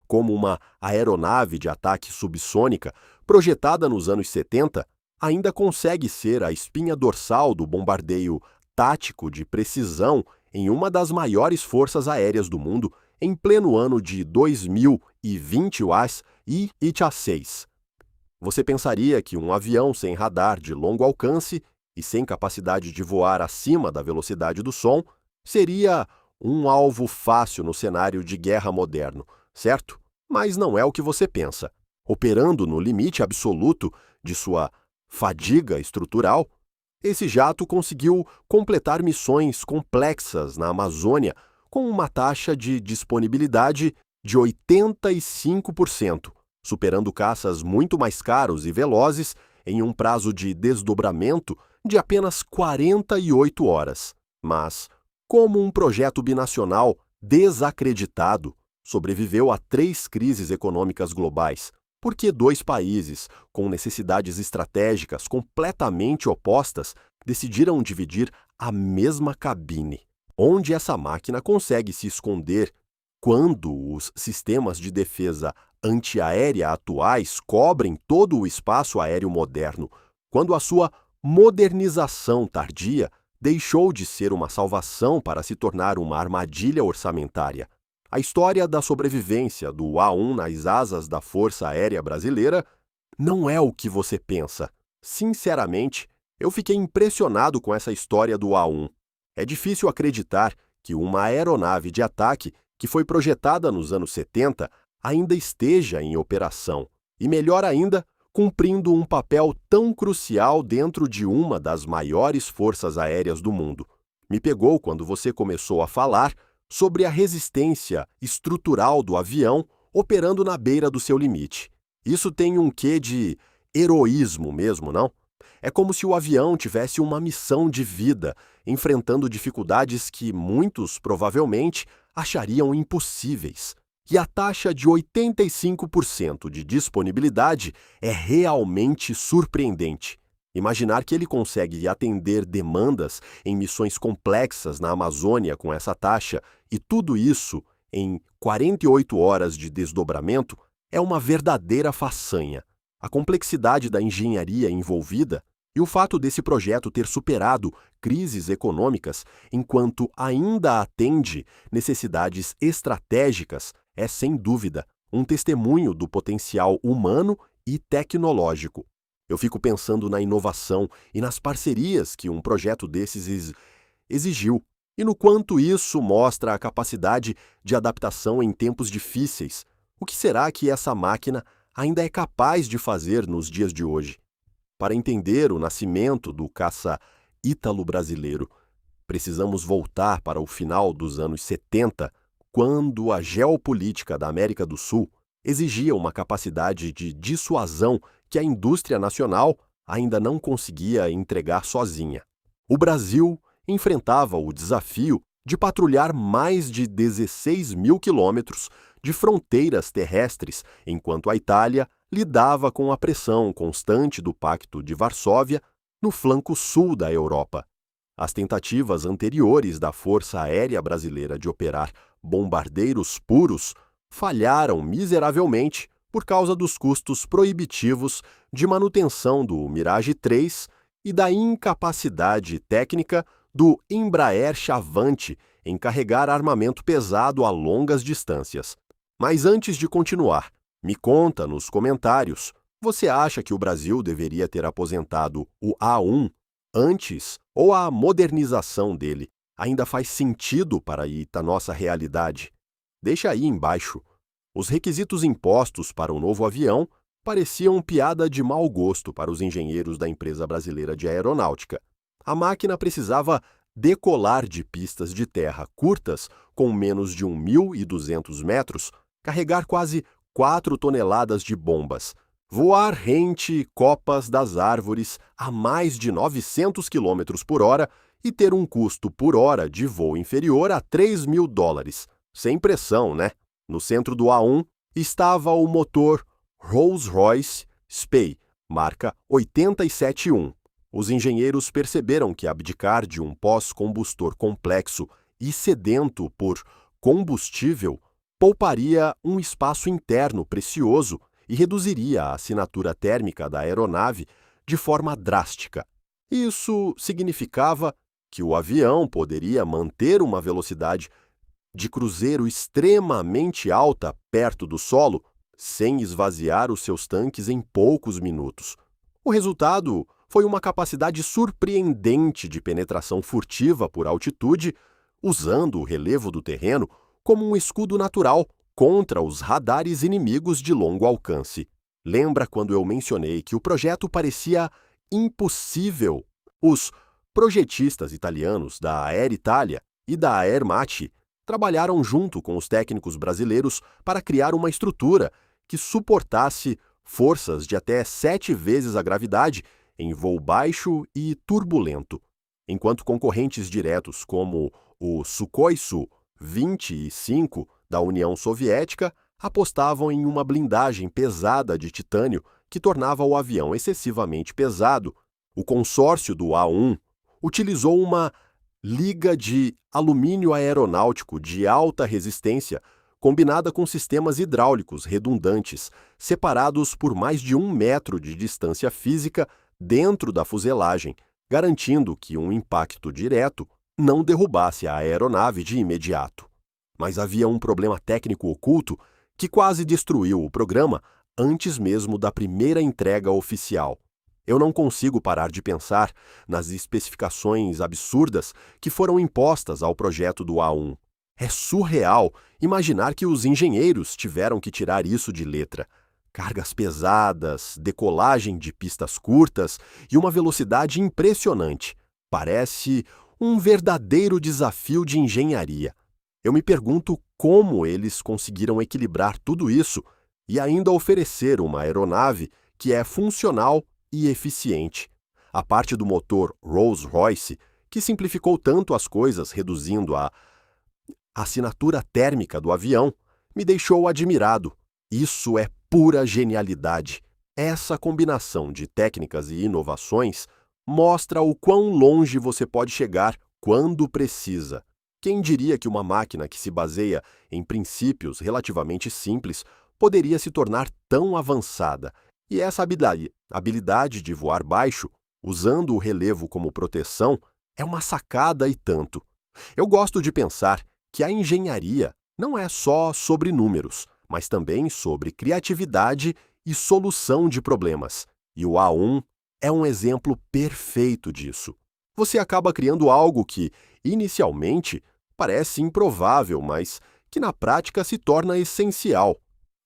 como uma aeronave de ataque subsônica projetada nos anos 70, ainda consegue ser a espinha dorsal do bombardeio tático de precisão em uma das maiores forças aéreas do mundo em pleno ano de 2020 UAS e ITA-6. Você pensaria que um avião sem radar de longo alcance e sem capacidade de voar acima da velocidade do som seria um alvo fácil no cenário de guerra moderno, certo? Mas não é o que você pensa. Operando no limite absoluto de sua fadiga estrutural, esse jato conseguiu completar missões complexas na Amazônia com uma taxa de disponibilidade de 85%, superando caças muito mais caros e velozes em um prazo de desdobramento de apenas 48 horas. Mas, como um projeto binacional desacreditado sobreviveu a 3 crises econômicas globais, porque 2 países com necessidades estratégicas completamente opostas decidiram dividir a mesma cabine, onde essa máquina consegue se esconder quando os sistemas de defesa antiaérea atuais cobrem todo o espaço aéreo moderno, quando a sua modernização tardia deixou de ser uma salvação para se tornar uma armadilha orçamentária. A história da sobrevivência do A-1 nas asas da Força Aérea Brasileira não é o que você pensa. Sinceramente, eu fiquei impressionado com essa história do A-1. É difícil acreditar que uma aeronave de ataque que foi projetada nos anos 70 ainda esteja em operação e, melhor ainda, cumprindo um papel tão crucial dentro de uma das maiores forças aéreas do mundo. Me pegou quando você começou a falar sobre a resistência estrutural do avião operando na beira do seu limite. Isso tem um quê de heroísmo mesmo, não? É como se o avião tivesse uma missão de vida, enfrentando dificuldades que muitos provavelmente achariam impossíveis. E a taxa de 85% de disponibilidade é realmente surpreendente. Imaginar que ele consegue atender demandas em missões complexas na Amazônia com essa taxa e tudo isso em 48 horas de desdobramento é uma verdadeira façanha. A complexidade da engenharia envolvida e o fato desse projeto ter superado crises econômicas enquanto ainda atende necessidades estratégicas é, sem dúvida, um testemunho do potencial humano e tecnológico. Eu fico pensando na inovação e nas parcerias que um projeto desses exigiu, e no quanto isso mostra a capacidade de adaptação em tempos difíceis. O que será que essa máquina ainda é capaz de fazer nos dias de hoje? Para entender o nascimento do caça ítalo-brasileiro, precisamos voltar para o final dos anos 70, quando a geopolítica da América do Sul exigia uma capacidade de dissuasão que a indústria nacional ainda não conseguia entregar sozinha. O Brasil enfrentava o desafio de patrulhar mais de 16 mil quilômetros de fronteiras terrestres, enquanto a Itália lidava com a pressão constante do Pacto de Varsóvia no flanco sul da Europa. As tentativas anteriores da Força Aérea Brasileira de operar bombardeiros puros falharam miseravelmente por causa dos custos proibitivos de manutenção do Mirage 3 e da incapacidade técnica do Embraer Chavante em carregar armamento pesado a longas distâncias. Mas antes de continuar, me conta nos comentários, você acha que o Brasil deveria ter aposentado o A-1 antes ou a modernização dele ainda faz sentido para a nossa realidade? Deixa aí embaixo. Os requisitos impostos para o novo avião pareciam piada de mau gosto para os engenheiros da empresa brasileira de aeronáutica. A máquina precisava decolar de pistas de terra curtas com menos de 1.200 metros, carregar quase 4 toneladas de bombas, voar rente copas das árvores a mais de 900 km por hora e ter um custo por hora de voo inferior a $3.000. Sem pressão, né? No centro do A-1 estava o motor Rolls-Royce Spey, marca 871. Os engenheiros perceberam que abdicar de um pós-combustor complexo e sedento por combustível pouparia um espaço interno precioso e reduziria a assinatura térmica da aeronave de forma drástica. Isso significava que o avião poderia manter uma velocidade de cruzeiro extremamente alta perto do solo, sem esvaziar os seus tanques em poucos minutos. O resultado foi uma capacidade surpreendente de penetração furtiva por altitude, usando o relevo do terreno como um escudo natural contra os radares inimigos de longo alcance. Lembra quando eu mencionei que o projeto parecia impossível? Os projetistas italianos da Air Italia e da Aermacchi trabalharam junto com os técnicos brasileiros para criar uma estrutura que suportasse forças de até 7 vezes a gravidade em voo baixo e turbulento, enquanto concorrentes diretos como o Sukhoi Su-25 da União Soviética apostavam em uma blindagem pesada de titânio que tornava o avião excessivamente pesado. O consórcio do A1 utilizou uma liga de alumínio aeronáutico de alta resistência, combinada com sistemas hidráulicos redundantes, separados por mais de 1 metro de distância física dentro da fuselagem, garantindo que um impacto direto não derrubasse a aeronave de imediato. Mas havia um problema técnico oculto que quase destruiu o programa antes mesmo da primeira entrega oficial. Eu não consigo parar de pensar nas especificações absurdas que foram impostas ao projeto do A1. É surreal imaginar que os engenheiros tiveram que tirar isso de letra. Cargas pesadas, decolagem de pistas curtas e uma velocidade impressionante. Parece um verdadeiro desafio de engenharia. Eu me pergunto como eles conseguiram equilibrar tudo isso e ainda oferecer uma aeronave que é funcional e eficiente. A parte do motor Rolls-Royce, que simplificou tanto as coisas, reduzindo a assinatura térmica do avião, me deixou admirado. Isso é pura genialidade. Essa combinação de técnicas e inovações mostra o quão longe você pode chegar quando precisa. Quem diria que uma máquina que se baseia em princípios relativamente simples poderia se tornar tão avançada? E essa habilidade de voar baixo, usando o relevo como proteção, é uma sacada e tanto. Eu gosto de pensar que a engenharia não é só sobre números, mas também sobre criatividade e solução de problemas. E o A1 é um exemplo perfeito disso. Você acaba criando algo que, inicialmente, parece improvável, mas que na prática se torna essencial.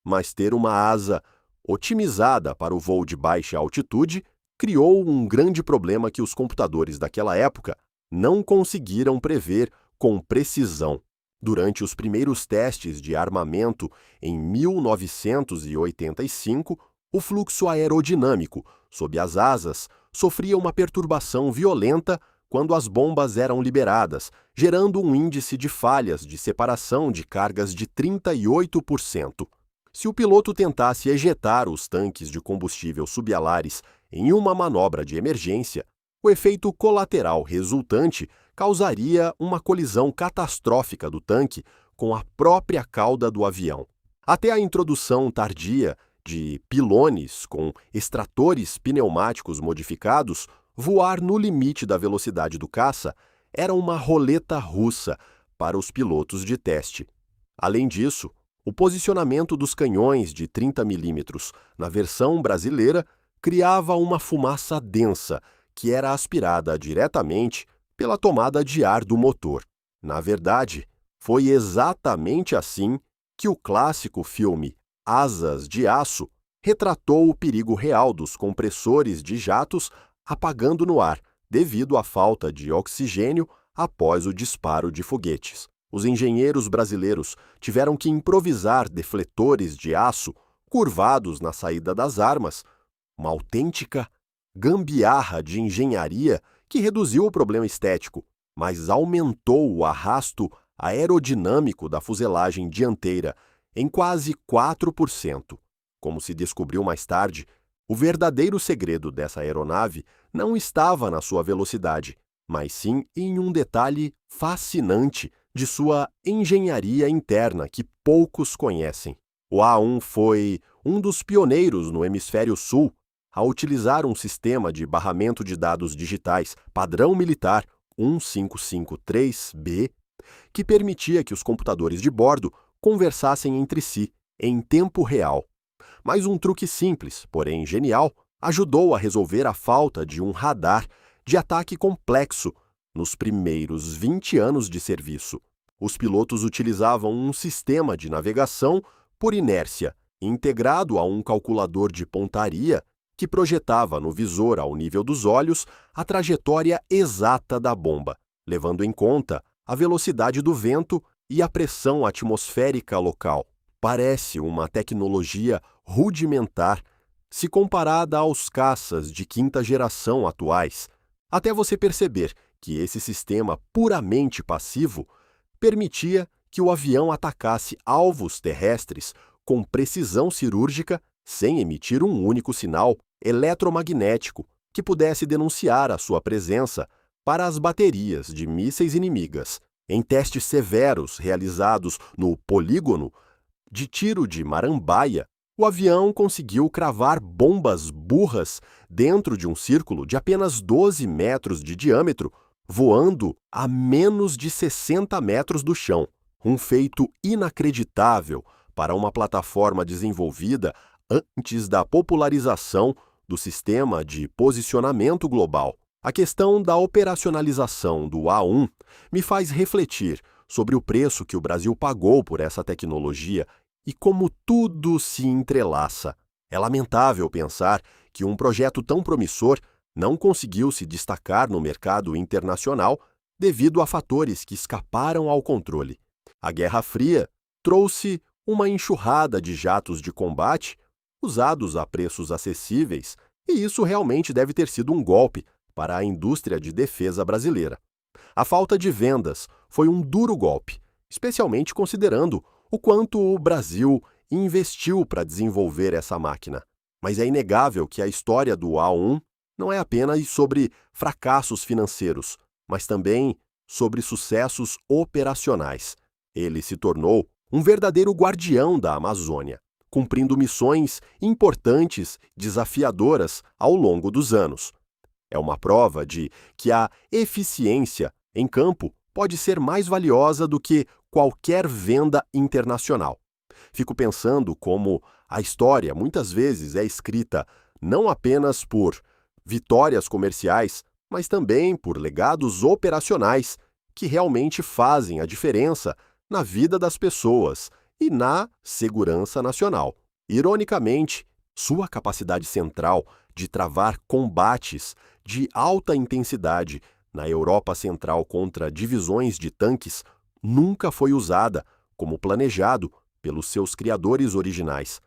Mas ter uma asa otimizada para o voo de baixa altitude criou um grande problema que os computadores daquela época não conseguiram prever com precisão. Durante os primeiros testes de armamento em 1985, o fluxo aerodinâmico sob as asas sofria uma perturbação violenta quando as bombas eram liberadas, gerando um índice de falhas de separação de cargas de 38%. Se o piloto tentasse ejetar os tanques de combustível subalares em uma manobra de emergência, o efeito colateral resultante causaria uma colisão catastrófica do tanque com a própria cauda do avião. Até a introdução tardia de pilones com extratores pneumáticos modificados, voar no limite da velocidade do caça era uma roleta russa para os pilotos de teste. Além disso, o posicionamento dos canhões de 30 mm na versão brasileira criava uma fumaça densa que era aspirada diretamente pela tomada de ar do motor. Na verdade, foi exatamente assim que o clássico filme Asas de Aço retratou o perigo real dos compressores de jatos apagando no ar devido à falta de oxigênio após o disparo de foguetes. Os engenheiros brasileiros tiveram que improvisar defletores de aço curvados na saída das armas, uma autêntica gambiarra de engenharia que reduziu o problema estético, mas aumentou o arrasto aerodinâmico da fuselagem dianteira em quase 4%. Como se descobriu mais tarde, o verdadeiro segredo dessa aeronave não estava na sua velocidade, mas sim em um detalhe fascinante de sua engenharia interna que poucos conhecem. O A1 foi um dos pioneiros no Hemisfério Sul a utilizar um sistema de barramento de dados digitais padrão militar 1553B, que permitia que os computadores de bordo conversassem entre si em tempo real. Mas um truque simples, porém genial, ajudou a resolver a falta de um radar de ataque complexo nos primeiros 20 anos de serviço. Os pilotos utilizavam um sistema de navegação por inércia, integrado a um calculador de pontaria que projetava no visor ao nível dos olhos a trajetória exata da bomba, levando em conta a velocidade do vento e a pressão atmosférica local. Parece uma tecnologia rudimentar se comparada aos caças de quinta geração atuais, até você perceber que esse sistema puramente passivo permitia que o avião atacasse alvos terrestres com precisão cirúrgica sem emitir um único sinal eletromagnético que pudesse denunciar a sua presença para as baterias de mísseis inimigas. Em testes severos realizados no polígono de tiro de Marambaia, o avião conseguiu cravar bombas burras dentro de um círculo de apenas 12 metros de diâmetro, voando a menos de 60 metros do chão. Um feito inacreditável para uma plataforma desenvolvida antes da popularização do sistema de posicionamento global. A questão da operacionalização do A1 me faz refletir sobre o preço que o Brasil pagou por essa tecnologia e como tudo se entrelaça. É lamentável pensar que um projeto tão promissor não conseguiu se destacar no mercado internacional devido a fatores que escaparam ao controle. A Guerra Fria trouxe uma enxurrada de jatos de combate usados a preços acessíveis, e isso realmente deve ter sido um golpe para a indústria de defesa brasileira. A falta de vendas foi um duro golpe, especialmente considerando o quanto o Brasil investiu para desenvolver essa máquina. Mas é inegável que a história do A1 não é apenas sobre fracassos financeiros, mas também sobre sucessos operacionais. Ele se tornou um verdadeiro guardião da Amazônia, cumprindo missões importantes, desafiadoras ao longo dos anos. É uma prova de que a eficiência em campo pode ser mais valiosa do que qualquer venda internacional. Fico pensando como a história muitas vezes é escrita não apenas por vitórias comerciais, mas também por legados operacionais que realmente fazem a diferença na vida das pessoas e na segurança nacional. Ironicamente, sua capacidade central de travar combates de alta intensidade na Europa Central contra divisões de tanques nunca foi usada como planejado pelos seus criadores originais.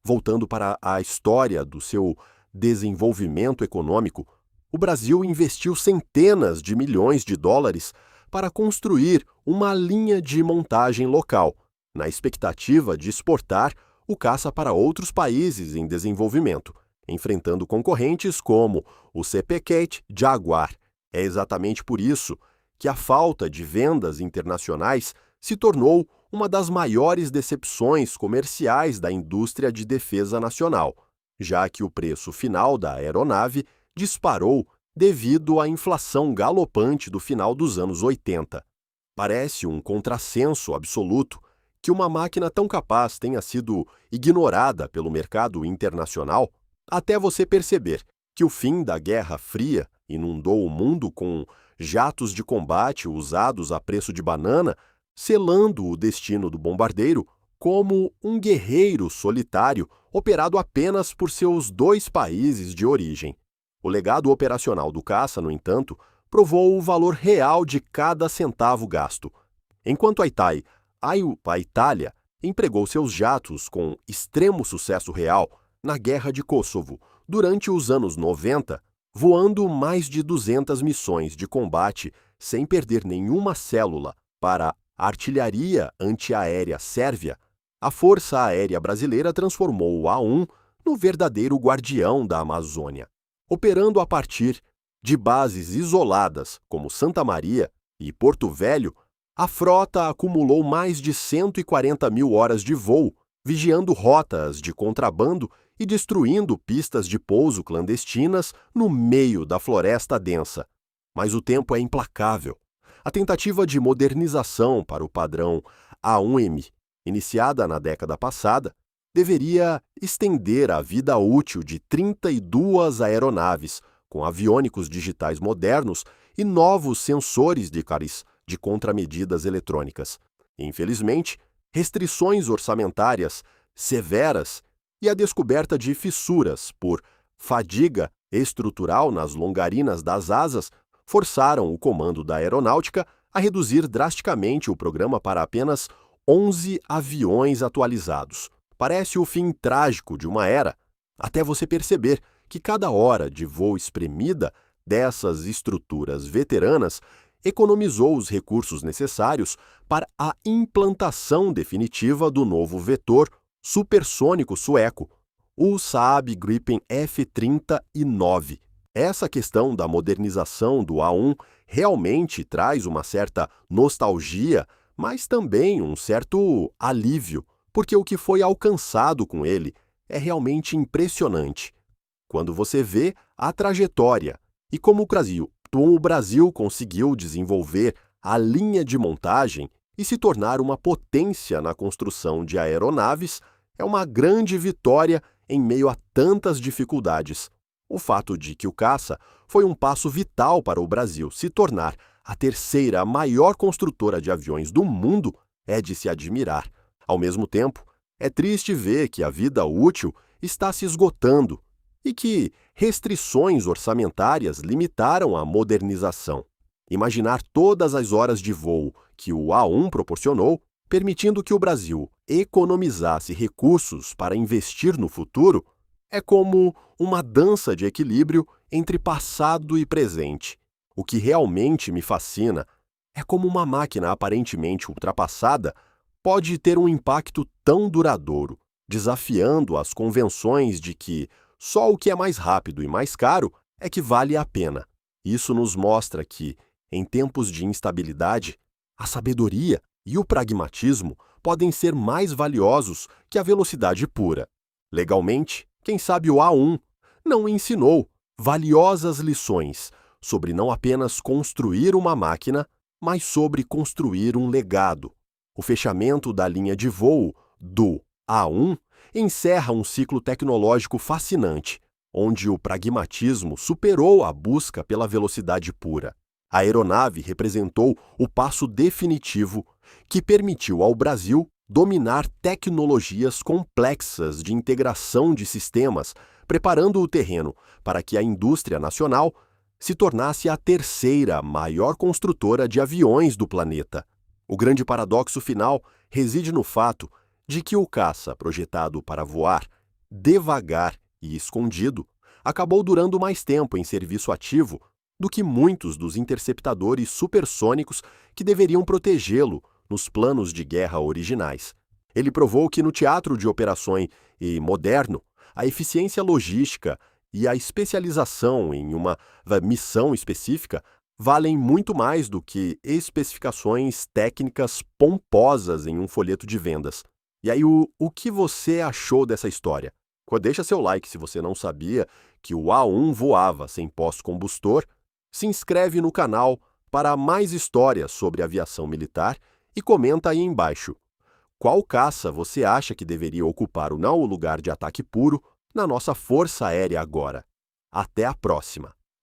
Voltando para a história do seu desenvolvimento econômico, o Brasil investiu centenas de milhões de dólares para construir uma linha de montagem local, na expectativa de exportar o caça para outros países em desenvolvimento, enfrentando concorrentes como o CPCat Jaguar. É exatamente por isso que a falta de vendas internacionais se tornou uma das maiores decepções comerciais da indústria de defesa nacional, já que o preço final da aeronave disparou devido à inflação galopante do final dos anos 80. Parece um contrassenso absoluto que uma máquina tão capaz tenha sido ignorada pelo mercado internacional, até você perceber que o fim da Guerra Fria inundou o mundo com jatos de combate usados a preço de banana, selando o destino do bombardeiro como um guerreiro solitário operado apenas por seus 2 países de origem. O legado operacional do caça, no entanto, provou o valor real de cada centavo gasto. Enquanto a Itália empregou seus jatos com extremo sucesso real na Guerra de Kosovo durante os anos 90, voando mais de 200 missões de combate sem perder nenhuma célula para a artilharia antiaérea sérvia, a Força Aérea Brasileira transformou o A1 no verdadeiro guardião da Amazônia. Operando a partir de bases isoladas como Santa Maria e Porto Velho, A frota acumulou mais de 140 mil horas de voo, vigiando rotas de contrabando e destruindo pistas de pouso clandestinas no meio da floresta densa. Mas o tempo é implacável. A tentativa de modernização para o padrão A1M, iniciada na década passada, deveria estender a vida útil de 32 aeronaves, com aviônicos digitais modernos e novos sensores de contramedidas eletrônicas. Infelizmente, restrições orçamentárias severas e a descoberta de fissuras por fadiga estrutural nas longarinas das asas forçaram o comando da aeronáutica a reduzir drasticamente o programa para apenas 11 aviões atualizados. Parece o fim trágico de uma era, até você perceber que cada hora de voo espremida dessas estruturas veteranas economizou os recursos necessários para a implantação definitiva do novo vetor supersônico sueco, o Saab Gripen F-39. Essa questão da modernização do A1 realmente traz uma certa nostalgia, mas também um certo alívio, porque o que foi alcançado com ele é realmente impressionante. Quando você vê a trajetória e como o Brasil conseguiu desenvolver a linha de montagem e se tornar uma potência na construção de aeronaves, é uma grande vitória em meio a tantas dificuldades. O fato de que o caça foi um passo vital para o Brasil se tornar a terceira maior construtora de aviões do mundo é de se admirar. Ao mesmo tempo, é triste ver que a vida útil está se esgotando e que restrições orçamentárias limitaram a modernização. Imaginar todas as horas de voo que o A1 proporcionou, permitindo que o Brasil economizasse recursos para investir no futuro, é como uma dança de equilíbrio entre passado e presente. O que realmente me fascina é como uma máquina aparentemente ultrapassada pode ter um impacto tão duradouro, desafiando as convenções de que só o que é mais rápido e mais caro é que vale a pena. Isso nos mostra que, em tempos de instabilidade, a sabedoria e o pragmatismo podem ser mais valiosos que a velocidade pura. Legalmente, quem sabe o A1 não ensinou valiosas lições sobre não apenas construir uma máquina, mas sobre construir um legado. O fechamento da linha de voo do A1 encerra um ciclo tecnológico fascinante, onde o pragmatismo superou a busca pela velocidade pura. A aeronave representou o passo definitivo que permitiu ao Brasil dominar tecnologias complexas de integração de sistemas, preparando o terreno para que a indústria nacional se tornasse a terceira maior construtora de aviões do planeta. O grande paradoxo final reside no fato de que o caça projetado para voar devagar e escondido acabou durando mais tempo em serviço ativo do que muitos dos interceptadores supersônicos que deveriam protegê-lo nos planos de guerra originais. Ele provou que no teatro de operações moderno, a eficiência logística e a especialização em uma missão específica valem muito mais do que especificações técnicas pomposas em um folheto de vendas. E aí, o que você achou dessa história? Deixa seu like se você não sabia que o A1 voava sem pós-combustor. Se inscreve no canal para mais histórias sobre aviação militar e comenta aí embaixo. Qual caça você acha que deveria ocupar o lugar de ataque puro na nossa Força Aérea agora? Até a próxima!